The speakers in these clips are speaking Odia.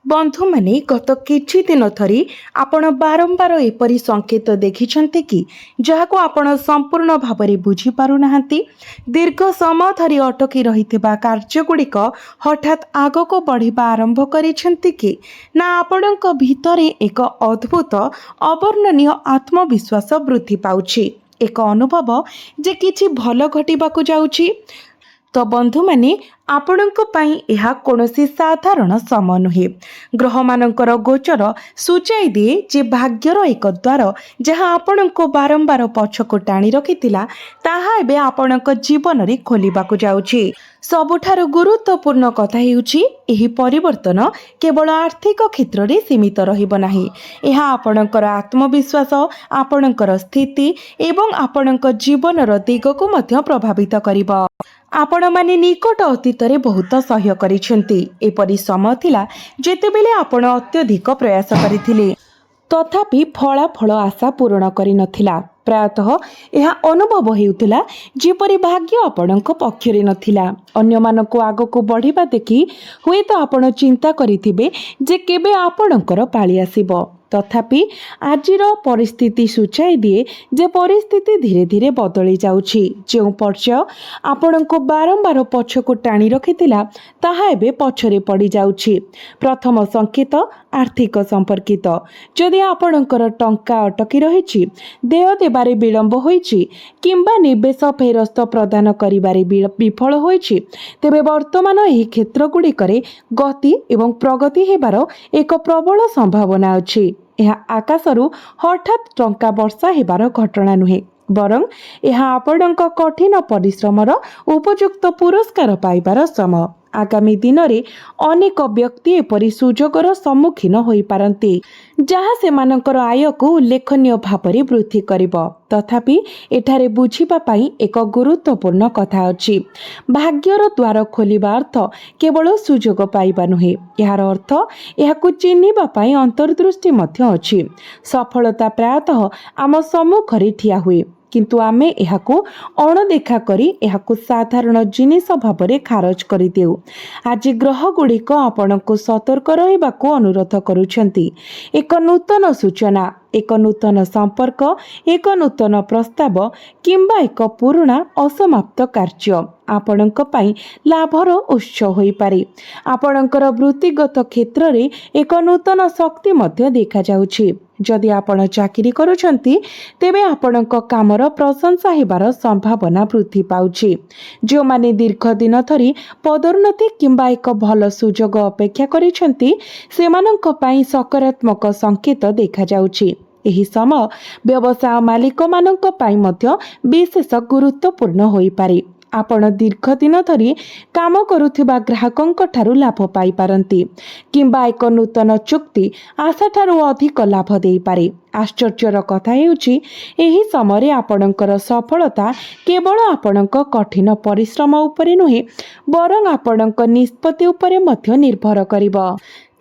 बंधु माने गत किछि दिन धरी आपण बारंबार एपरी संकेत देखिछन्ते कि जहाको आपण संपूर्ण भावरे बुझी पारु नाहंती। दीर्घ समय धरी अटकी रहिथिबा कार्यगुड़िक हठात आगको बढ़िबा आरंभ करिछन्ते कि ना आपणक भितरे एक अद्भुत अवर्णनीय आत्मविश्वास वृद्धि पाउछि, एक अनुभव जे किछि भल घटिबाकु जाउछि। तो बंधु माने आपणक पई एहा कोनोसी साधारण समय नुहे। ग्रह मानकर गोचर सूचाई दिए जे भाग्यर एक द्वार जहाँ आपणक बारंबार पछको टाणी रखिथिला ताहा एबे आपणक जीवन रे खोलिबाकु जाउछि। सबुठारु गुरुत्वपूर्ण कथा हेउछि एही परिवर्तन केवल आर्थिक क्षेत्र रे सीमित रहिब नाही। एहा आपणकर आत्मविश्वास, आपणकर स्थिति एवं आपणक जीवनर दिगको मध्य प्रभावित करिब। आपण माने निकट अतीतरे बहुत सह्य करिसेंती। एपरि समय थिला जेतेबेले आपण अत्यधिक प्रयास करिथिले तथापि फलाफल आशा पूर्ण करि नथिला। प्रायतः यह अनुभव हेउथिला जेपरि भाग्य आपणक पक्षरे नथिला। अन्य मानको आगको बढ़िबा देखि हुए तो आपण चिंता करिथिबे जे केबे आपणकर पाळी आसीबो। तथापि आजिर परिस्थिति सूचाई दिए जे परिस्थिति धीरे धीरे बदली जाउछि। जो पर्याय आपणको बारंबार पछको टाणी रखिथिला ताहा एबे पछरे पड़ी जाउछि। प्रथम संकेत आर्थिक संपर्कित। जदि आपणकर टंका अटकी रहिछि, देय देबारे विलंब होइछि किंबा निवेश फेरस्त प्रदान करिबारे विफल होइछि, तेबे वर्तमान एही क्षेत्र गुड़िकरे गति एवं प्रगति हेबार एक प्रबल संभावना अछि। यह आकाशरू हठात टंका वर्षा हेबार घटना नुहे, बरं यह आपणक कठिन परिश्रमर उपयुक्त पुरस्कार पाइबार समय। आगामी दिन रे अनेक व्यक्ति एपरी सुजोगर सम्मुखीन होई पारंती जहाँ सेमानकर आय को उल्लेखनीय भावरे वृद्धि करिब। तथापि एठारे बुझिबा पई एक गुरुत्वपूर्ण कथा अछि। भाग्यर द्वार खोलिबा अर्थ केवल सुजोग पाइबा नुहे, यार अर्थ एहाकु चिन्हिबा पई अंतर्दृष्टि मध्य अछि। सफलता प्रायतः आम सम्मुखरे ठिया हुए, किंतु आमे एहाकु अणदेखा करी एहाकु साधारण जिनिस भावरे खारज करि देउ। आज ग्रह गुड़िक आपणको सतर्क रहिबाकु अनुरोध करुछंती। एक नूतन सूचना, एक नूतन संपर्क, एक नूतन प्रस्ताव किंबा एक पुराना असमाप्त कार्य आपणक पई लाभर उत्स होई पारे। आपणकर वृत्तिगत क्षेत्र रे एक नूतन शक्ति मध्य देखा जाउछि। जदि आपण चाकरी करुछंती तेबे आपणक कामर प्रशंसा हेबार संभावना वृद्धि पाउछि। जो माने दीर्घ दिन धरी पदोन्नति किंबा एक भल सुजोग अपेक्षा करिछंती सेमानक पई सकारात्मक संकेत देखा जाउछि। एही समय व्यवसाय मालिक मानक पई मध्य विशेष गुरुत्वपूर्ण होई पारे। आपण दीर्घ दिन धरी काम करुथिबा ग्राहकंक ठारू लाभ पाई पारंती किंबा एक नूतन चुक्ति आशा ठारू अधिक लाभ देई पारे। आश्चर्यर कथा हेउछि एही समय आपणकर सफलता केवल आपणक कठिन परिश्रम उपरे नुहे, बरं आपणक निष्पत्ति उपरे मध्य निर्भर करिब।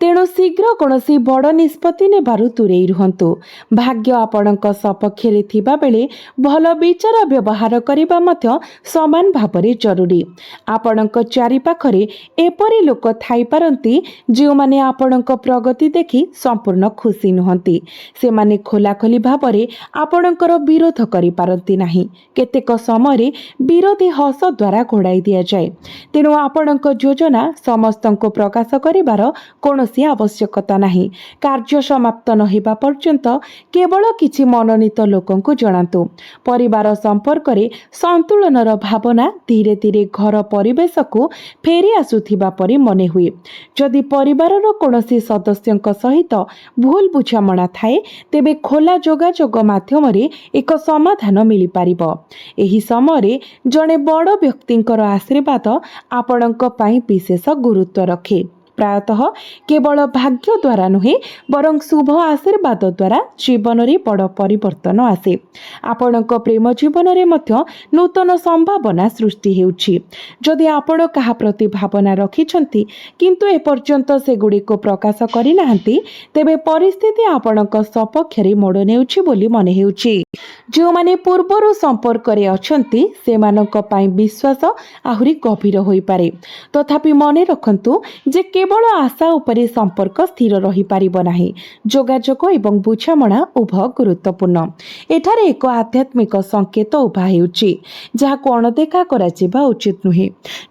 तेणु शीघ्र कौनसी बड़ निष्पत्ति नेबारु दूरेई रुहंतु। भाग्य आपणक सपक्षरे थिबा बेले भल विचार व्यवहार करिबा मध्य समान भावरे जरूरी। आपणक चारि पाखरे एपरि लोक थाई पारंती जो माने आपणक प्रगति देखि संपूर्ण खुशी नुहंती। से माने खोलाखोली भावरे आपणकर विरोध करि पारंती नाही। केतेक समय विरोधी हस द्वारा घोड़ाई दिया जाए। तेणु आपणक योजना समस्तंको प्रकाश करिबार कौनसी आवश्यकता नहीं। कार्य समाप्त न हेबा पर्यंत केवल किछि मनोनीत लोकंकु जणांतु। परिवार संपर्क रे संतुलनर भावना धीरे धीरे घर परिवेश को फेरी आसुथिबा परि मने हुए। जदि परिवारर कौनसी सदस्यंक सहित भूल बुझामणा थाए तेबे खोला जोगाजोग माध्यम रे एक समाधान मिली पारिबो। एही समय जणे बड़ व्यक्तिंकर आशीर्वाद आपणक पई विशेष गुरुत्व रखे। प्रायतः केवल भाग्य द्वारा नुहे, बरं शुभ आशीर्वाद द्वारा जीवन रे बड़ परिवर्तन आसे। आपणक प्रेम जीवन रे मध्य नूतन संभावना सृष्टि हेउछि। जदि आपण कहा प्रति भावना रखिछंती किंतु ए पर्यंत से गुडी को प्रकाश करि नाहंती तेबे परिस्थिति आपणक सपक्षरे मोड़ नेउछि बोली मने हेउछि। ଯେଉଁମାନେ ପୂର୍ବରୁ ସମ୍ପର୍କରେ ଅଛନ୍ତି ସେମାନଙ୍କ ପାଇଁ ବିଶ୍ୱାସ ଆହୁରି ଗଭୀର ହୋଇପାରେ। ତଥାପି ମନେ ରଖନ୍ତୁ ଯେ କେବଳ ଆଶା ଉପରେ ସମ୍ପର୍କ ସ୍ଥିର ରହିପାରିବ ନାହିଁ। ଯୋଗାଯୋଗ ଏବଂ ବୁଝାମଣା ଉଭୟ ଗୁରୁତ୍ୱପୂର୍ଣ୍ଣ। ଏଠାରେ ଏକ ଆଧ୍ୟାତ୍ମିକ ସଂକେତ ଉଭା ହେଉଛି ଯାହାକୁ ଅଣଦେଖା କରାଯିବା ଉଚିତ ନୁହେଁ।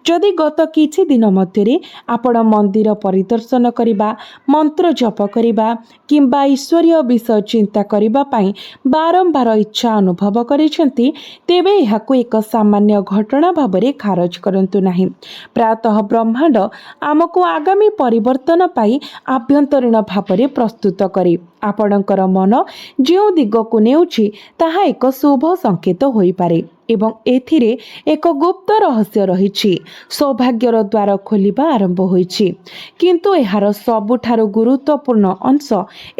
ଯଦି ଗତ କିଛି ଦିନ ମଧ୍ୟରେ ଆପଣ ମନ୍ଦିର ପରିଦର୍ଶନ କରିବା, ମନ୍ତ୍ର ଜପ କରିବା କିମ୍ବା ଈଶ୍ୱରୀୟ ବିଷୟ ଚିନ୍ତା କରିବା ପାଇଁ ବାରମ୍ବାର ଇଚ୍ଛା ଅନୁଭବ କରିଛନ୍ତି, ତେବେ ଏହାକୁ ଏକ ସାମାନ୍ୟ ଘଟଣା ଭାବରେ ଖାରଜ କରନ୍ତୁ ନାହିଁ। ପ୍ରାୟତଃ ବ୍ରହ୍ମାଣ୍ଡ ଆମକୁ ଆଗାମୀ ପରିବର୍ତ୍ତନ ପାଇଁ ଆଭ୍ୟନ୍ତରୀଣ ଭାବରେ ପ୍ରସ୍ତୁତ କରେ। ଆପଣଙ୍କର ମନ ଯେଉଁ ଦିଗକୁ ନେଉଛି ତାହା ଏକ ଶୁଭ ସଂକେତ ହୋଇପାରେ ଏବଂ ଏଥିରେ ଏକ ଗୁପ୍ତ ରହସ୍ୟ ରହିଛି। ସୌଭାଗ୍ୟର ଦ୍ୱାର ଖୋଲିବା ଆରମ୍ଭ ହୋଇଛି, କିନ୍ତୁ ଏହାର ସବୁଠାରୁ ଗୁରୁତ୍ୱପୂର୍ଣ୍ଣ ଅଂଶ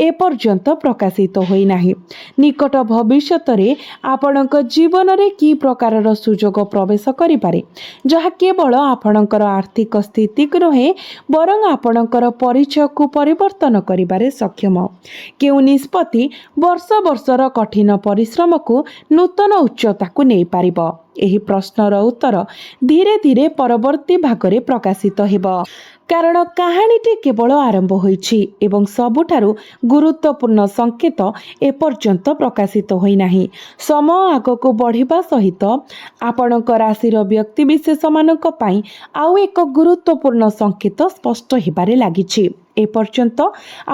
ଏପର୍ଯ୍ୟନ୍ତ ପ୍ରକାଶିତ ହୋଇନାହିଁ। ନିକଟ ଭବିଷ୍ୟତରେ ଆପଣଙ୍କ ଜୀବନରେ କି ପ୍ରକାରର ସୁଯୋଗ ପ୍ରବେଶ କରିପାରେ, ଯାହା କେବଳ ଆପଣଙ୍କର ଆର୍ଥିକ ସ୍ଥିତିକୁ ନୁହେଁ ବରଂ ଆପଣଙ୍କର ପରିଚୟକୁ ପରିବର୍ତ୍ତନ କରିବାରେ ସକ୍ଷମ। କେଉଁ ନିଷ୍ପତ୍ତି ବର୍ଷ ବର୍ଷର କଠିନ ପରିଶ୍ରମକୁ ନୂତନ ଉଚ୍ଚତାକୁ ନେଇପାରିବ? ଏହି ପ୍ରଶ୍ନର ଉତ୍ତର ଧୀରେ ଧୀରେ ପରବର୍ତ୍ତୀ ଭାଗରେ ପ୍ରକାଶିତ ହେବ। କାରଣ କାହାଣୀଟି କେବଳ ଆରମ୍ଭ ହୋଇଛି ଏବଂ ସବୁଠାରୁ ଗୁରୁତ୍ୱପୂର୍ଣ୍ଣ ସଂକେତ ଏପର୍ଯ୍ୟନ୍ତ ପ୍ରକାଶିତ ହୋଇନାହିଁ। ସମୟ ଆଗକୁ ବଢ଼ିବା ସହିତ ଆପଣଙ୍କ ରାଶିର ବ୍ୟକ୍ତିବିଶେଷମାନଙ୍କ ପାଇଁ ଆଉ ଏକ ଗୁରୁତ୍ୱପୂର୍ଣ୍ଣ ସଂକେତ ସ୍ପଷ୍ଟ ହେବାରେ ଲାଗିଛି। ଏପର୍ଯ୍ୟନ୍ତ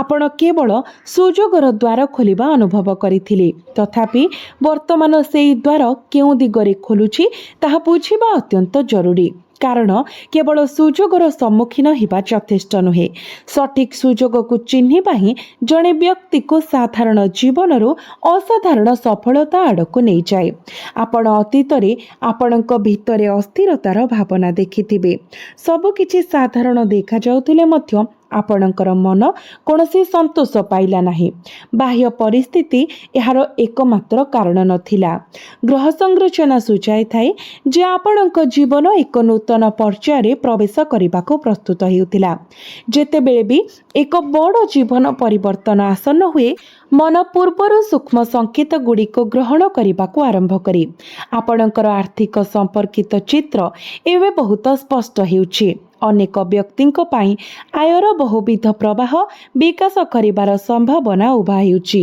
ଆପଣ କେବଳ ସୁଯୋଗର ଦ୍ୱାର ଖୋଲିବା ଅନୁଭବ କରିଥିଲେ, ତଥାପି ବର୍ତ୍ତମାନ ସେହି ଦ୍ୱାର କେଉଁ ଦିଗରେ ଖୋଲୁଛି ତାହା ବୁଝିବା ଅତ୍ୟନ୍ତ ଜରୁରୀ। କାରଣ କେବଳ ସୁଯୋଗର ସମ୍ମୁଖୀନ ହେବା ଯଥେଷ୍ଟ ନୁହେଁ, ସଠିକ୍ ସୁଯୋଗକୁ ଚିହ୍ନିବା ହିଁ ଜଣେ ବ୍ୟକ୍ତିକୁ ସାଧାରଣ ଜୀବନରୁ ଅସାଧାରଣ ସଫଳତା ଆଡ଼କୁ ନେଇଯାଏ। ଆପଣ ଅତୀତରେ ଆପଣଙ୍କ ଭିତରେ ଅସ୍ଥିରତାର ଭାବନା ଦେଖିଥିବେ। ସବୁକିଛି ସାଧାରଣ ଦେଖାଯାଉଥିଲେ ମଧ୍ୟ ଆପଣଙ୍କର ମନ କୌଣସି ସନ୍ତୋଷ ପାଇଲା ନାହିଁ। ବାହ୍ୟ ପରିସ୍ଥିତି ଏହାର ଏକମାତ୍ର କାରଣ ନଥିଲା। ଗ୍ରହ ସଂରଚନା ସୂଚାଇଥାଏ ଯେ ଆପଣଙ୍କ ଜୀବନ ଏକ ନୂତନ ପର୍ଯ୍ୟାୟରେ ପ୍ରବେଶ କରିବାକୁ ପ୍ରସ୍ତୁତ ହେଉଥିଲା। ଯେତେବେଳେ ବି ଏକ ବଡ଼ ଜୀବନ ପରିବର୍ତ୍ତନ ଆସନ୍ନ ହୁଏ, ମନ ପୂର୍ବରୁ ସୂକ୍ଷ୍ମ ସଂକେତ ଗୁଡ଼ିକୁ ଗ୍ରହଣ କରିବାକୁ ଆରମ୍ଭ କରେ। ଆପଣଙ୍କର ଆର୍ଥିକ ସମ୍ପର୍କିତ ଚିତ୍ର ଏବେ ବହୁତ ସ୍ପଷ୍ଟ ହେଉଛି। ଅନେକ ବ୍ୟକ୍ତିଙ୍କ ପାଇଁ ଆୟର ବହୁବିଧ ପ୍ରବାହ ବିକାଶ କରିବାର ସମ୍ଭାବନା ଉଭା ହେଉଛି।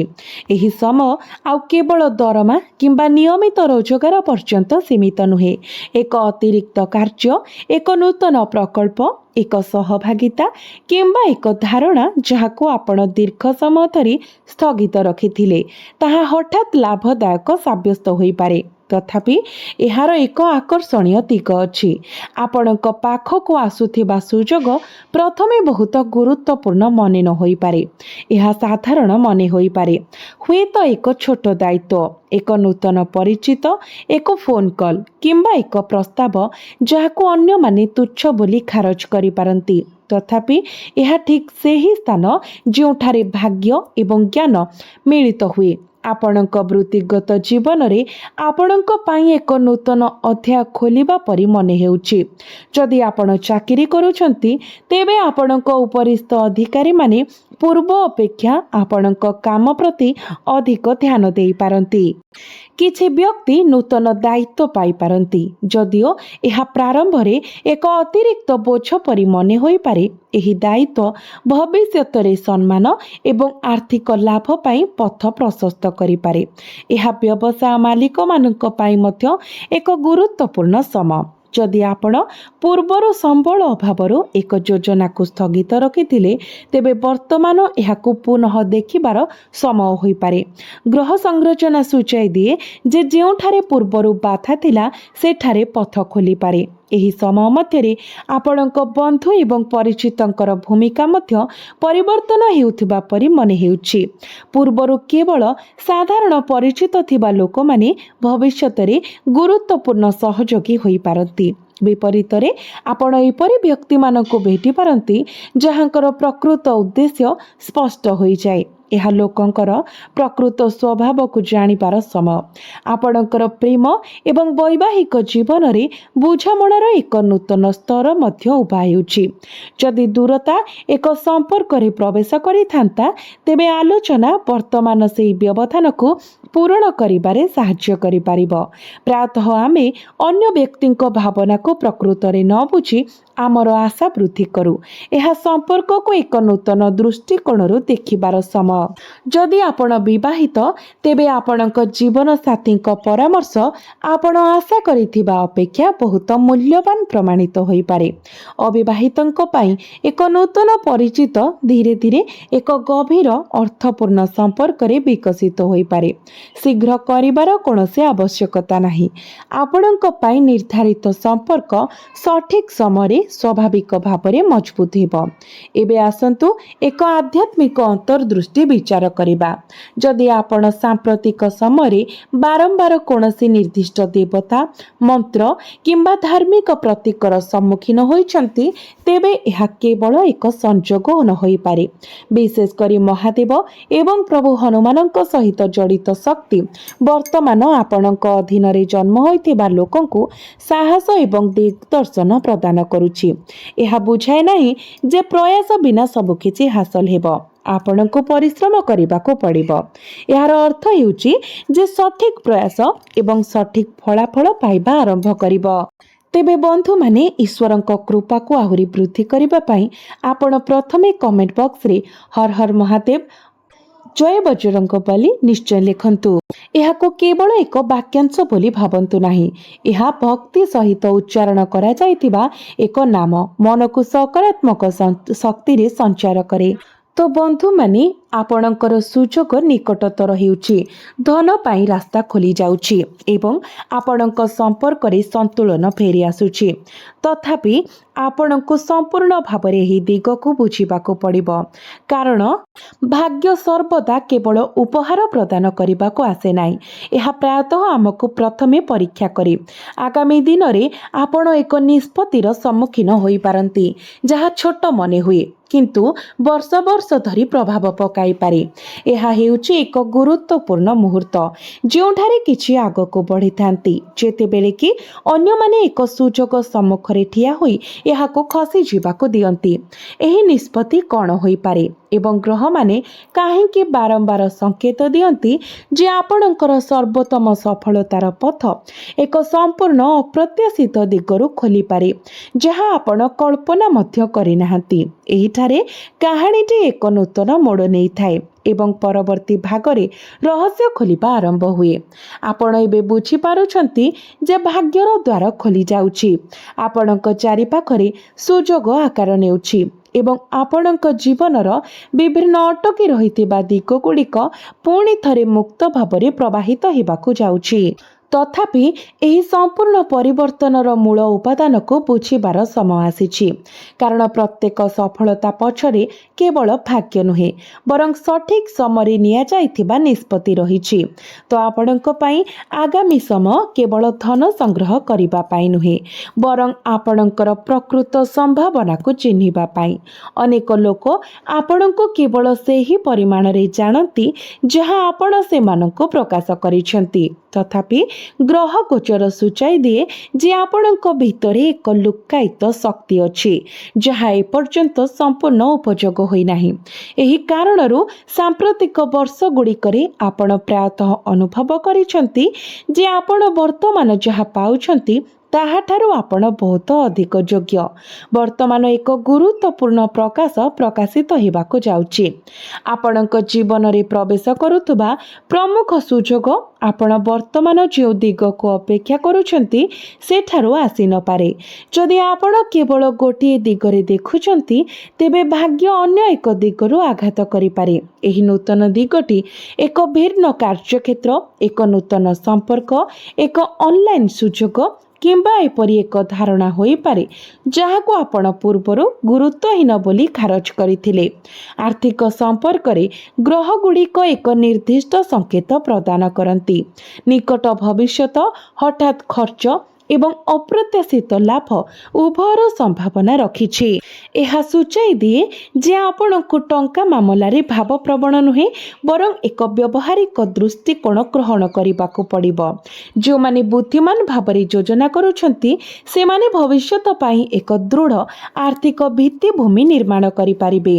ଏହି ସମୟ ଆଉ କେବଳ ଦରମା କିମ୍ବା ନିୟମିତ ରୋଜଗାର ପର୍ଯ୍ୟନ୍ତ ସୀମିତ ନୁହେଁ। ଏକ ଅତିରିକ୍ତ କାର୍ଯ୍ୟ, ଏକ ନୂତନ ପ୍ରକଳ୍ପ, ଏକ ସହଭାଗିତା କିମ୍ବା ଏକ ଧାରଣା ଯାହାକୁ ଆପଣ ଦୀର୍ଘ ସମୟ ଧରି ସ୍ଥଗିତ ରଖିଥିଲେ, ତାହା ହଠାତ୍ ଲାଭଦାୟକ ସାବ୍ୟସ୍ତ ହୋଇପାରେ। ତଥାପି ଏହାର ଏକ ଆକର୍ଷଣୀୟ ଦିଗ ଅଛି। ଆପଣଙ୍କ ପାଖକୁ ଆସୁଥିବା ସୁଯୋଗ ପ୍ରଥମେ ବହୁତ ଗୁରୁତ୍ୱପୂର୍ଣ୍ଣ ମନେ ନ ହୋଇପାରେ। ଏହା ସାଧାରଣ ମନେ ହୋଇପାରେ। ହୁଏତ ଏକ ଛୋଟ ଦାୟିତ୍ୱ, ଏକ ନୂତନ ପରିଚିତ, ଏକ ଫୋନ୍ କଲ୍ କିମ୍ବା ଏକ ପ୍ରସ୍ତାବ ଯାହାକୁ ଅନ୍ୟମାନେ ତୁଚ୍ଛ ବୋଲି ଖାରଜ କରିପାରନ୍ତି। ତଥାପି ଏହା ଠିକ୍ ସେହି ସ୍ଥାନ ଯେଉଁଠାରେ ଭାଗ୍ୟ ଏବଂ ଜ୍ଞାନ ମିଳିତ ହୁଏ। ଆପଣଙ୍କ ବୃତ୍ତିଗତ ଜୀବନରେ ଆପଣଙ୍କ ପାଇଁ ଏକ ନୂତନ ଅଧ୍ୟାୟ ଖୋଲିବା ପରି ମନେ ହେଉଛି। ଯଦି ଆପଣ ଚାକିରି କରୁଛନ୍ତି, ତେବେ ଆପଣଙ୍କ ଉପରିସ୍ଥ ଅଧିକାରୀମାନେ ପୂର୍ବ ଅପେକ୍ଷା ଆପଣଙ୍କ କାମ ପ୍ରତି ଅଧିକ ଧ୍ୟାନ ଦେଇପାରନ୍ତି। କିଛି ବ୍ୟକ୍ତି ନୂତନ ଦାୟିତ୍ୱ ପାଇପାରନ୍ତି। ଯଦିଓ ଏହା ପ୍ରାରମ୍ଭରେ ଏକ ଅତିରିକ୍ତ ବୋଝ ପରି ମନେ ହୋଇପାରେ, ଏହି ଦାୟିତ୍ୱ ଭବିଷ୍ୟତରେ ସମ୍ମାନ ଏବଂ ଆର୍ଥିକ ଲାଭ ପାଇଁ ପଥ ପ୍ରଶସ୍ତ କରିପାରେ। ଏହା ବ୍ୟବସାୟ ମାଲିକମାନଙ୍କ ପାଇଁ ମଧ୍ୟ ଏକ ଗୁରୁତ୍ୱପୂର୍ଣ୍ଣ ସମୟ। ଯଦି ଆପଣ ପୂର୍ବରୁ ସମ୍ବଳ ଅଭାବରୁ ଏକ ଯୋଜନାକୁ ସ୍ଥଗିତ ରଖିଥିଲେ, ତେବେ ବର୍ତ୍ତମାନ ଏହାକୁ ପୁନଃ ଦେଖିବାର ସମୟ ହୋଇପାରେ। ଗ୍ରହ ସଂରଚନା ସୂଚାଇ ଦିଏ ଯେ ଯେଉଁଠାରେ ପୂର୍ବରୁ ବାଧା ଥିଲା ସେଠାରେ ପଥ ଖୋଲିପାରେ। ଏହି ସମୟ ମଧ୍ୟରେ ଆପଣଙ୍କ ବନ୍ଧୁ ଏବଂ ପରିଚିତଙ୍କର ଭୂମିକା ମଧ୍ୟ ପରିବର୍ତ୍ତନ ହେଉଥିବା ପରି ମନେ ହେଉଛି। ପୂର୍ବରୁ କେବଳ ସାଧାରଣ ପରିଚିତ ଥିବା ଲୋକମାନେ ଭବିଷ୍ୟତରେ ଗୁରୁତ୍ୱପୂର୍ଣ୍ଣ ସହଯୋଗୀ ହୋଇପାରନ୍ତି। ବିପରୀତରେ ଆପଣ ଏପରି ବ୍ୟକ୍ତିମାନଙ୍କୁ ଭେଟିପାରନ୍ତି ଯାହାଙ୍କର ପ୍ରକୃତ ଉଦ୍ଦେଶ୍ୟ ସ୍ପଷ୍ଟ ହୋଇଯାଏ। ଏହା ଲୋକଙ୍କର ପ୍ରକୃତ ସ୍ୱଭାବକୁ ଜାଣିବାର ସମୟ। ଆପଣଙ୍କର ପ୍ରେମ ଏବଂ ବୈବାହିକ ଜୀବନରେ ବୁଝାମଣାର ଏକ ନୂତନ ସ୍ତର ମଧ୍ୟ ଉଭା ହେଉଛି। ଯଦି ଦୂରତା ଏକ ସମ୍ପର୍କରେ ପ୍ରବେଶ କରିଥାନ୍ତା, ତେବେ ଆଲୋଚନା ବର୍ତ୍ତମାନ ସେହି ବ୍ୟବଧାନକୁ ପୂରଣ କରିବାରେ ସାହାଯ୍ୟ କରିପାରିବ। ପ୍ରାୟତଃ ଆମେ ଅନ୍ୟ ବ୍ୟକ୍ତିଙ୍କ ଭାବନାକୁ ପ୍ରକୃତରେ ନ ବୁଝି ଆମର ଆଶା ବୃଦ୍ଧି କରୁ। ଏହା ସମ୍ପର୍କକୁ ଏକ ନୂତନ ଦୃଷ୍ଟିକୋଣରୁ ଦେଖିବାର ସମୟ। ଯଦି ଆପଣ ବିବାହିତ, ତେବେ ଆପଣଙ୍କ ଜୀବନସାଥୀଙ୍କ ପରାମର୍ଶ ଆପଣ ଆଶା କରିଥିବା ଅପେକ୍ଷା ବହୁତ ମୂଲ୍ୟବାନ ପ୍ରମାଣିତ ହୋଇପାରେ। ଅବିବାହିତଙ୍କ ପାଇଁ ଏକ ନୂତନ ପରିଚିତ ଧୀରେ ଧୀରେ ଏକ ଗଭୀର ଅର୍ଥପୂର୍ଣ୍ଣ ସମ୍ପର୍କରେ ବିକଶିତ ହୋଇପାରେ। ଶୀଘ୍ର କରିବାର କୌଣସି ଆବଶ୍ୟକତା ନାହିଁ। ଆପଣଙ୍କ ପାଇଁ ନିର୍ଦ୍ଧାରିତ ସମ୍ପର୍କ ସଠିକ୍ ସମୟରେ ସ୍ୱାଭାବିକ ଭାବରେ ମଜବୁତ ହେବ। ଏବେ ଆସନ୍ତୁ ଏକ ଆଧ୍ୟାତ୍ମିକ ଅନ୍ତର୍ଦୃଷ୍ଟି ବିଚାର କରିବା। ଯଦି ଆପଣ ସାମ୍ପ୍ରତିକ ସମୟରେ ବାରମ୍ବାର କୌଣସି ନିର୍ଦ୍ଦିଷ୍ଟ ଦେବତା, ମନ୍ତ୍ର କିମ୍ବା ଧାର୍ମିକ ପ୍ରତୀକର ସମ୍ମୁଖୀନ ହୋଇଛନ୍ତି, ତେବେ ଏହା କେବଳ ଏକ ସଂଯୋଗ ନ ହୋଇପାରେ। ବିଶେଷ କରି ମହାଦେବ ଏବଂ ପ୍ରଭୁ ହନୁମାନଙ୍କ ସହିତ ଜଡ଼ିତ ଶକ୍ତି ବର୍ତ୍ତମାନ ଆପଣଙ୍କ ଅଧୀନରେ ଜନ୍ମ ହୋଇଥିବା ଲୋକଙ୍କୁ ସାହସ ଏବଂ ଦିଗ୍ଦର୍ଶନ ପ୍ରଦାନ କରୁଛି। ଏହା ବୁଝାଏ ନାହିଁ ଯେ ପ୍ରୟାସ ବିନା ସବୁକିଛି ହାସଲ ହେବ। ଆପଣଙ୍କୁ ପରିଶ୍ରମ କରିବାକୁ ପଡ଼ିବ। ଏହାର ଅର୍ଥ ହେଉଛି ଯେ ସଠିକ୍ ପ୍ରୟାସ ଏବଂ ସଠିକ୍ ଫଳାଫଳ ପାଇବା ଆରମ୍ଭ କରିବ। ତେବେ ବନ୍ଧୁମାନେ, ଈଶ୍ୱରଙ୍କ କୃପାକୁ ଆହୁରି ବୃଦ୍ଧି କରିବା ପାଇଁ ଆପଣ ପ୍ରଥମେ କମେଣ୍ଟ ବକ୍ସରେ ହର ହର ମହାଦେବ, ଜୟ ବଜରଙ୍ଗବଲି ନିଶ୍ଚୟ ଲେଖନ୍ତୁ। ଏହାକୁ କେବଳ ଏକ ବାକ୍ୟାଂଶ ବୋଲି ଭାବନ୍ତୁ ନାହିଁ। ଏହା ଭକ୍ତି ସହିତ ଉଚ୍ଚାରଣ କରାଯାଇଥିବା ଏକ ନାମ ମନକୁ ସକାରାତ୍ମକ ଶକ୍ତିରେ ସଞ୍ଚାର କରେ। ତ ବନ୍ଧୁମାନେ, ଆପଣଙ୍କର ସୁଯୋଗ ନିକଟତର ହେଉଛି। ଧନ ପାଇଁ ରାସ୍ତା ଖୋଲି ଯାଉଛି ଏବଂ ଆପଣଙ୍କ ସମ୍ପର୍କରେ ସନ୍ତୁଳନ ଫେରି ଆସୁଛି। ତଥାପି ଆପଣଙ୍କୁ ସମ୍ପୂର୍ଣ୍ଣ ଭାବରେ ଏହି ଦିଗକୁ ବୁଝିବାକୁ ପଡ଼ିବ। କାରଣ ଭାଗ୍ୟ ସର୍ବଦା କେବଳ ଉପହାର ପ୍ରଦାନ କରିବାକୁ ଆସେ ନାହିଁ। ଏହା ପ୍ରାୟତଃ ଆମକୁ ପ୍ରଥମେ ପରୀକ୍ଷା କରେ। ଆଗାମୀ ଦିନରେ ଆପଣ ଏକ ନିଷ୍ପତ୍ତିର ସମ୍ମୁଖୀନ ହୋଇପାରନ୍ତି ଯାହା ଛୋଟ ମନେ ହୁଏ, କିନ୍ତୁ ବର୍ଷ ବର୍ଷ ଧରି ପ୍ରଭାବ ପକାଇପାରେ। ଏହା ହେଉଛି ଏକ ଗୁରୁତ୍ୱପୂର୍ଣ୍ଣ ମୁହୂର୍ତ୍ତ ଯେଉଁଠାରେ କିଛି ଆଗକୁ ବଢ଼ିଥାନ୍ତି, ଯେତେବେଳେ କି ଅନ୍ୟମାନେ ଏକ ସୁଯୋଗ ସମ୍ମୁଖରେ ଠିଆ ହୋଇ ଏହାକୁ ଖସିଯିବାକୁ ଦିଅନ୍ତି। ଏହି ନିଷ୍ପତ୍ତି କ'ଣ ହୋଇପାରେ ଏବଂ ଗ୍ରହମାନେ କାହିଁକି ବାରମ୍ବାର ସଂକେତ ଦିଅନ୍ତି ଯେ ଆପଣଙ୍କର ସର୍ବୋତ୍ତମ ସଫଳତାର ପଥ ଏକ ସମ୍ପୂର୍ଣ୍ଣ ଅପ୍ରତ୍ୟାଶିତ ଦିଗରୁ ଖୋଲିପାରେ, ଯାହା ଆପଣ କଳ୍ପନା ମଧ୍ୟ କରିନାହାନ୍ତି। ଏହିଠାରେ କାହାଣୀଟି ଏକ ନୂତନ ମୋଡ଼ ନେଇଥାଏ ଏବଂ ପରବର୍ତ୍ତୀ ଭାଗରେ ରହସ୍ୟ ଖୋଲିବା ଆରମ୍ଭ ହୁଏ। ଆପଣ ଏବେ ବୁଝିପାରୁଛନ୍ତି ଯେ ଭାଗ୍ୟର ଦ୍ୱାର ଖୋଲି ଯାଉଛି, ଆପଣଙ୍କ ଚାରିପାଖରେ ସୁଯୋଗ ଆକାର ନେଉଛି ଏବଂ ଆପଣଙ୍କ ଜୀବନର ବିଭିନ୍ନ ଅଟକି ରହିଥିବା ଦିଗଗୁଡ଼ିକ ପୁଣି ଥରେ ମୁକ୍ତ ଭାବରେ ପ୍ରବାହିତ ହେବାକୁ ଯାଉଛି। ତଥାପି ଏହି ସମ୍ପୂର୍ଣ୍ଣ ପରିବର୍ତ୍ତନର ମୂଳ ଉପାଦାନକୁ ବୁଝିବାର ସମୟ ଆସିଛି। କାରଣ ପ୍ରତ୍ୟେକ ସଫଳତା ପଛରେ କେବଳ ଭାଗ୍ୟ ନୁହେଁ, ବରଂ ସଠିକ୍ ସମୟରେ ନିଆଯାଇଥିବା ନିଷ୍ପତ୍ତି ରହିଛି। ତ ଆପଣଙ୍କ ପାଇଁ ଆଗାମୀ ସମୟ କେବଳ ଧନ ସଂଗ୍ରହ କରିବା ପାଇଁ ନୁହେଁ, ବରଂ ଆପଣଙ୍କର ପ୍ରକୃତ ସମ୍ଭାବନାକୁ ଚିହ୍ନିବା ପାଇଁ। ଅନେକ ଲୋକ ଆପଣଙ୍କୁ କେବଳ ସେହି ପରିମାଣରେ ଜାଣନ୍ତି ଯାହା ଆପଣ ସେମାନଙ୍କୁ ପ୍ରକାଶ କରିଛନ୍ତି। ତଥାପି ଗ୍ରହ ଗୋଚର ସୂଚାଇ ଦିଏ ଯେ ଆପଣଙ୍କ ଭିତରେ ଏକ ଲୁକ୍କାୟିତ ଶକ୍ତି ଅଛି ଯାହା ଏପର୍ଯ୍ୟନ୍ତ ସମ୍ପୂର୍ଣ୍ଣ ଉପଯୋଗ ହୋଇନାହିଁ। ଏହି କାରଣରୁ ସାମ୍ପ୍ରତିକ ବର୍ଷଗୁଡ଼ିକରେ ଆପଣ ପ୍ରାୟତଃ ଅନୁଭବ କରିଛନ୍ତି ଯେ ଆପଣ ବର୍ତ୍ତମାନ ଯାହା ପାଉଛନ୍ତି ତାହାଠାରୁ ଆପଣ ବହୁତ ଅଧିକ ଯୋଗ୍ୟ। ବର୍ତ୍ତମାନ ଏକ ଗୁରୁତ୍ୱପୂର୍ଣ୍ଣ ପ୍ରକାଶିତ ହେବାକୁ ଯାଉଛି। ଆପଣଙ୍କ ଜୀବନରେ ପ୍ରବେଶ କରୁଥିବା ପ୍ରମୁଖ ସୁଯୋଗ ଆପଣ ବର୍ତ୍ତମାନ ଯେଉଁ ଦିଗକୁ ଅପେକ୍ଷା କରୁଛନ୍ତି ସେଠାରୁ ଆସିନପାରେ। ଯଦି ଆପଣ କେବଳ ଗୋଟିଏ ଦିଗରେ ଦେଖୁଛନ୍ତି, ତେବେ ଭାଗ୍ୟ ଅନ୍ୟ ଏକ ଦିଗରୁ ଆଘାତ କରିପାରେ। ଏହି ନୂତନ ଦିଗଟି ଏକ ଭିନ୍ନ କାର୍ଯ୍ୟକ୍ଷେତ୍ର, ଏକ ନୂତନ ସମ୍ପର୍କ, ଏକ ଅନଲାଇନ୍ ସୁଯୋଗ କିମ୍ବା ଏପରି ଏକ ଧାରଣା ହୋଇପାରେ ଯାହାକୁ ଆପଣ ପୂର୍ବରୁ ଗୁରୁତ୍ୱହୀନ ବୋଲି ଖାରଜ କରିଥିଲେ। ଆର୍ଥିକ ସମ୍ପର୍କରେ ଗ୍ରହଗୁଡ଼ିକ ଏକ ନିର୍ଦ୍ଦିଷ୍ଟ ସଂକେତ ପ୍ରଦାନ କରନ୍ତି। ନିକଟ ଭବିଷ୍ୟତ, ହଠାତ୍ ଖର୍ଚ୍ଚ ଏବଂ ଅପ୍ରତ୍ୟାଶିତ ଲାଭ ଉଭୟର ସମ୍ଭାବନା ରଖିଛି। ଏହା ସୂଚାଇ ଦିଏ ଯେ ଆପଣଙ୍କୁ ଟଙ୍କା ମାମଲାରେ ଭାବପ୍ରବଣ ନୁହେଁ ବରଂ ଏକ ବ୍ୟବହାରିକ ଦୃଷ୍ଟିକୋଣ ଗ୍ରହଣ କରିବାକୁ ପଡ଼ିବ। ଯେଉଁମାନେ ବୁଦ୍ଧିମାନ ଭାବରେ ଯୋଜନା କରୁଛନ୍ତି ସେମାନେ ଭବିଷ୍ୟତ ପାଇଁ ଏକ ଦୃଢ଼ ଆର୍ଥିକ ଭିତ୍ତିଭୂମି ନିର୍ମାଣ କରିପାରିବେ।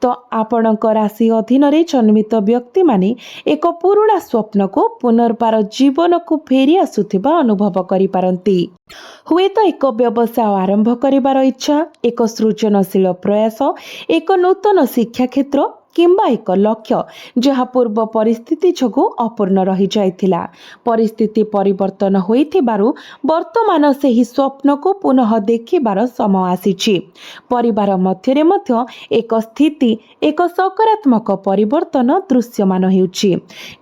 ତ ଆପଣଙ୍କ ରାଶି ଅଧୀନରେ ଜନ୍ମିତ ବ୍ୟକ୍ତିମାନେ ଏକ ପୁରୁଣା ସ୍ୱପ୍ନକୁ ପୁନର୍ବାର ଜୀବନକୁ ଫେରି ଆସୁଥିବା ଅନୁଭବ କରିପାରନ୍ତି। ହୁଏତ ଏକ ବ୍ୟବସାୟ ଆରମ୍ଭ କରିବାର ଇଚ୍ଛା, ଏକ ସୃଜନଶୀଳ ପ୍ରୟାସ, ଏକ ନୂତନ ଶିକ୍ଷାକ୍ଷେତ୍ର କିମ୍ବା ଏକ ଲକ୍ଷ୍ୟ ଯାହା ପୂର୍ବ ପରିସ୍ଥିତି ଯୋଗୁଁ ଅପୂର୍ଣ୍ଣ ରହିଯାଇଥିଲା। ପରିସ୍ଥିତି ପରିବର୍ତ୍ତନ ହୋଇଥିବାରୁ ବର୍ତ୍ତମାନ ସେହି ସ୍ୱପ୍ନକୁ ପୁନଃ ଦେଖିବାର ସମୟ ଆସିଛି। ପରିବାର ମଧ୍ୟରେ ମଧ୍ୟ ଏକ ସ୍ଥିତି, ଏକ ସକାରାତ୍ମକ ପରିବର୍ତ୍ତନ ଦୃଶ୍ୟମାନ ହେଉଛି।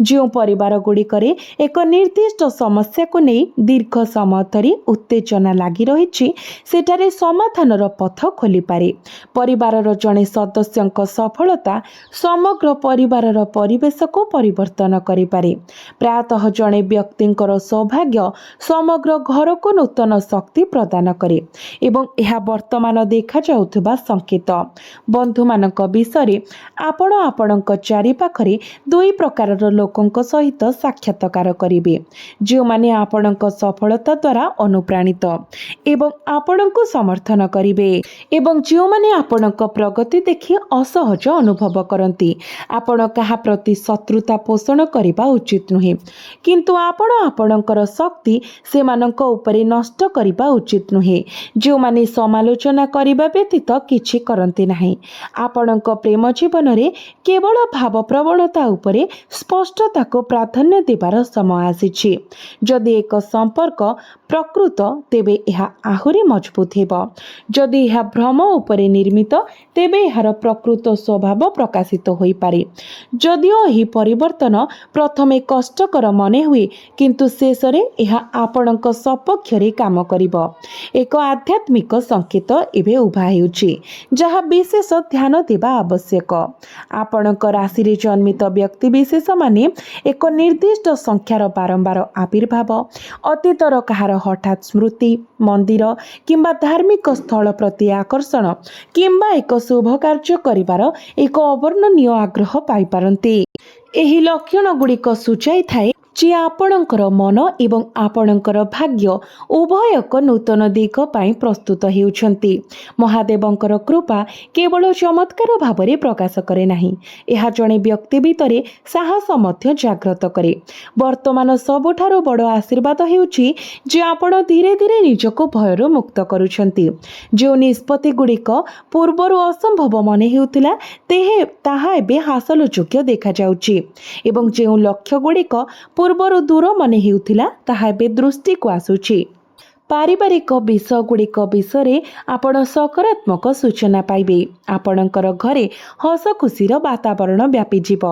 ଯେଉଁ ପରିବାରଗୁଡ଼ିକରେ ଏକ ନିର୍ଦ୍ଦିଷ୍ଟ ସମସ୍ୟାକୁ ନେଇ ଦୀର୍ଘ ସମୟ ଧରି ଉତ୍ତେଜନା ଲାଗି ରହିଛି ସେଠାରେ ସମାଧାନର ପଥ ଖୋଲିପାରେ। ପରିବାରର ଜଣେ ସଦସ୍ୟଙ୍କ ସଫଳତା ସମଗ୍ର ପରିବାରର ପରିବେଶକୁ ପରିବର୍ତ୍ତନ କରିପାରେ। ପ୍ରାୟତଃ ଜଣେ ବ୍ୟକ୍ତିଙ୍କର ସୌଭାଗ୍ୟ ସମଗ୍ର ଘରକୁ ନୂତନ ଶକ୍ତି ପ୍ରଦାନ କରେ ଏବଂ ଏହା ବର୍ତ୍ତମାନ ଦେଖାଯାଉଥିବା ସଂକେତ। ବନ୍ଧୁମାନଙ୍କ ବିଷୟରେ ଆପଣ ଆପଣଙ୍କ ଚାରିପାଖରେ ଦୁଇ ପ୍ରକାରର ଲୋକଙ୍କ ସହିତ ସାକ୍ଷାତକାର କରିବେ। ଯେଉଁମାନେ ଆପଣଙ୍କ ସଫଳତା ଦ୍ୱାରା ଅନୁପ୍ରାଣିତ ଏବଂ ଆପଣଙ୍କୁ ସମର୍ଥନ କରିବେ ଏବଂ ଯେଉଁମାନେ ଆପଣଙ୍କ ପ୍ରଗତି ଦେଖି ଅସହଜ ଅନୁଭବ କରନ୍ତି। ଆପଣ କାହା ପ୍ରତି ଶତ୍ରୁତା ପୋଷଣ କରିବା ଉଚିତ ନୁହେଁ, କିନ୍ତୁ ଆପଣ ଆପଣଙ୍କର ଶକ୍ତି ସେମାନଙ୍କ ଉପରେ ନଷ୍ଟ କରିବା ଉଚିତ ନୁହେଁ। ଯେଉଁମାନେ ସମାଲୋଚନା କରିବା ବ୍ୟତୀତ କିଛି କରନ୍ତି ନାହିଁ। ଆପଣଙ୍କ ପ୍ରେମ ଜୀବନରେ କେବଳ ଭାବପ୍ରବଣତା ଉପରେ ସ୍ପଷ୍ଟତାକୁ ପ୍ରାଧାନ୍ୟ ଦେବାର ସମୟ ଆସିଛି। ଯଦି ଏକ ସମ୍ପର୍କ ପ୍ରକୃତ ତେବେ ଏହା ଆହୁରି ମଜବୁତ ହେବ। ଯଦି ଏହା ଭ୍ରମ ଉପରେ ନିର୍ମିତ ତେବେ ଏହାର ପ୍ରକୃତ ସ୍ୱଭାବ ପ୍ରକାଶିତ ହୋଇପାରେ। ଯଦିଓ ଏହି ପରିବର୍ତ୍ତନ ପ୍ରଥମେ କଷ୍ଟକର ମନେ ହୁଏ କିନ୍ତୁ ଶେଷରେ ଏହା ଆପଣଙ୍କ ସପକ୍ଷରେ କାମ କରିବ। ଏକ ଆଧ୍ୟାତ୍ମିକ ସଂକେତ ଏବେ ଉଭା ହେଉଛି ଯାହା ବିଶେଷ ଧ୍ୟାନ ଦେବା ଆବଶ୍ୟକ। ଆପଣଙ୍କ ରାଶିରେ ଜନ୍ମିତ ବ୍ୟକ୍ତିବିଶେଷମାନେ ଏକ ନିର୍ଦ୍ଦିଷ୍ଟ ସଂଖ୍ୟାର ବାରମ୍ବାର ଆବିର୍ଭାବ, ଅତୀତର କାହାର ହଠାତ୍ ସ୍ମୃତି, ମନ୍ଦିର କିମ୍ବା ଧାର୍ମିକ ସ୍ଥଳ ପ୍ରତି ଆକର୍ଷଣ କିମ୍ବା ଏକ ଶୁଭ କାର୍ଯ୍ୟ କରିବାର ଏକ ଅବର୍ଣ୍ଣନୀୟ ଆଗ୍ରହ ପାଇପାରନ୍ତି। ଏହି ଲକ୍ଷଣଗୁଡ଼ିକ ସୂଚାଇଥାଏ ଯେ ଆପଣଙ୍କର ମନ ଏବଂ ଆପଣଙ୍କର ଭାଗ୍ୟ ଉଭୟ ଏକ ନୂତନ ଦିଗ ପାଇଁ ପ୍ରସ୍ତୁତ ହେଉଛନ୍ତି। ମହାଦେବଙ୍କର କୃପା କେବଳ ଚମତ୍କାର ଭାବରେ ପ୍ରକାଶ କରେ ନାହିଁ, ଏହା ଜଣେ ବ୍ୟକ୍ତି ଭିତରେ ସାହସ ମଧ୍ୟ ଜାଗ୍ରତ କରେ। ବର୍ତ୍ତମାନ ସବୁଠାରୁ ବଡ଼ ଆଶୀର୍ବାଦ ହେଉଛି ଯେ ଆପଣ ଧୀରେ ଧୀରେ ନିଜକୁ ଭୟରୁ ମୁକ୍ତ କରୁଛନ୍ତି। ଯେଉଁ ନିଷ୍ପତ୍ତିଗୁଡ଼ିକ ପୂର୍ବରୁ ଅସମ୍ଭବ ମନେ ହେଉଥିଲା ତାହା ଏବେ ହାସଲଯୋଗ୍ୟ ଦେଖାଯାଉଛି ଏବଂ ଯେଉଁ ଲକ୍ଷ୍ୟଗୁଡ଼ିକ ପୂର୍ବରୁ ଦୂର ମନେ ହେଉଥିଲା ତାହା ଏବେ ଦୃଷ୍ଟିକୁ ଆସୁଛି। ପାରିବାରିକ ବିଷୟଗୁଡ଼ିକ ବିଷୟରେ ଆପଣ ସକାରାତ୍ମକ ସୂଚନା ପାଇବେ। ଆପଣଙ୍କର ଘରେ ହସ ଖୁସିର ବାତାବରଣ ବ୍ୟାପିଯିବ।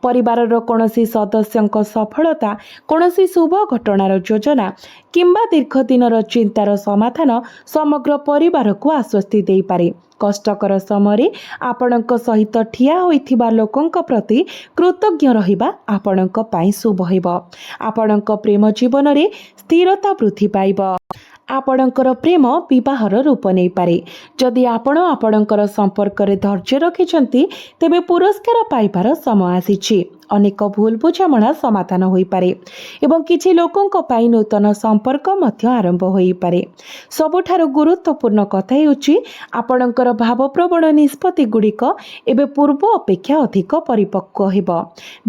ପରିବାରର କୌଣସି ସଦସ୍ୟଙ୍କ ସଫଳତା, କୌଣସି ଶୁଭ ଘଟଣାର ଯୋଜନା କିମ୍ବା ଦୀର୍ଘଦିନର ଚିନ୍ତାର ସମାଧାନ ସମଗ୍ର ପରିବାରକୁ ଆଶ୍ୱସ୍ତି ଦେଇପାରେ। କଷ୍ଟକର ସମୟରେ ଆପଣଙ୍କ ସହିତ ଠିଆ ହୋଇଥିବା ଲୋକଙ୍କ ପ୍ରତି କୃତଜ୍ଞ ରହିବା ଆପଣଙ୍କ ପାଇଁ ଶୁଭ ହେବ। ଆପଣଙ୍କ ପ୍ରେମ ଜୀବନରେ ସ୍ଥିରତା ବୃଦ୍ଧି ପାଇବ। ଆପଣଙ୍କର ପ୍ରେମ ବିବାହର ରୂପ ନେଇପାରେ। ଯଦି ଆପଣ ଆପଣଙ୍କର ସମ୍ପର୍କରେ ଧୈର୍ଯ୍ୟ ରଖିଛନ୍ତି ତେବେ ପୁରସ୍କାର ପାଇବାର ସମୟ ଆସିଛି। ଅନେକ ଭୁଲ ବୁଝାମଣା ସମାଧାନ ହୋଇପାରେ ଏବଂ କିଛି ଲୋକଙ୍କ ପାଇଁ ନୂତନ ସମ୍ପର୍କ ମଧ୍ୟ ଆରମ୍ଭ ହୋଇପାରେ। ସବୁଠାରୁ ଗୁରୁତ୍ୱପୂର୍ଣ୍ଣ କଥା ହେଉଛି ଆପଣଙ୍କର ଭାବପ୍ରବଣ ନିଷ୍ପତ୍ତିଗୁଡ଼ିକ ଏବେ ପୂର୍ବ ଅପେକ୍ଷା ଅଧିକ ପରିପକ୍ୱ ହେବ।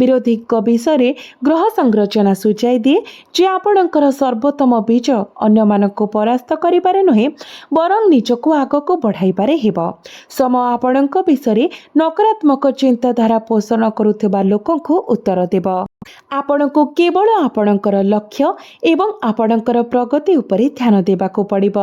ବିରୋଧୀଙ୍କ ବିଷୟରେ ଗ୍ରହ ସଂରଚନା ସୂଚାଇ ଦିଏ ଯେ ଆପଣଙ୍କର ସର୍ବୋତ୍ତମ ବିଜୟ ଅନ୍ୟମାନଙ୍କୁ ପରାସ୍ତ କରିବାରେ ନୁହେଁ ବରଂ ନିଜକୁ ଆଗକୁ ବଢ଼ାଇବାରେ ହେବ। ସମୟ ଆପଣଙ୍କ ବିଷୟରେ ନକାରାତ୍ମକ ଚିନ୍ତାଧାରା ପୋଷଣ କରୁଥିବା ଲୋକଙ୍କୁ ଉତ୍ତର ଦେବ। ଆପଣଙ୍କୁ କେବଳ ଆପଣଙ୍କର ଲକ୍ଷ୍ୟ ଏବଂ ଆପଣଙ୍କର ପ୍ରଗତି ଉପରେ ଧ୍ୟାନ ଦେବାକୁ ପଡ଼ିବ।